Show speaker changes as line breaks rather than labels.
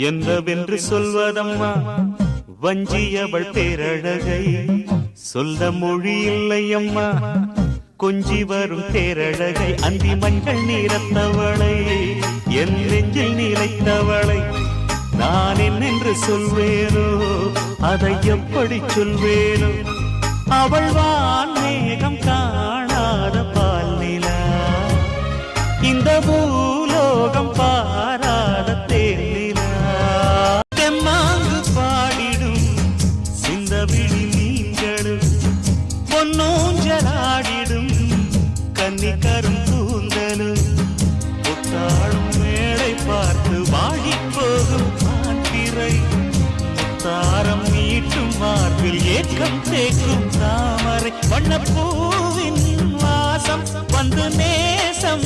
என்னவென்று சொல்வதம்மா வஞ்சியவள் பேரழகை சொல்ல மொழி இல்லையம்மா கொஞ்சி வரும் தேரழகை அந்தி மஞ்சள் நீரத்தவளை என் நெஞ்சில் நிலைத்தவளை நான் என்னென்று சொல்வேனோ அதை எப்படி சொல்வேனோ அவள் வான் மேகம் காணாத பால் நிலா இந்த பூலோகம் பாராத தேனிலா தெம்மாங்கு பாடிடும் சிந்தவிழி மீன்களும் பொன்னூஞ்சலாடிடும் கன்னிக்கரும் கூந்தலும் புத்தாளும் மேடை பார்த்து வாடி போகும் மாட்டிரை தாரம் மீட்டும் மார்பில் ஏக்கம் தேக்கும் தாமரை வண்ணப்பூவின் வாசம் வந்து நேசம்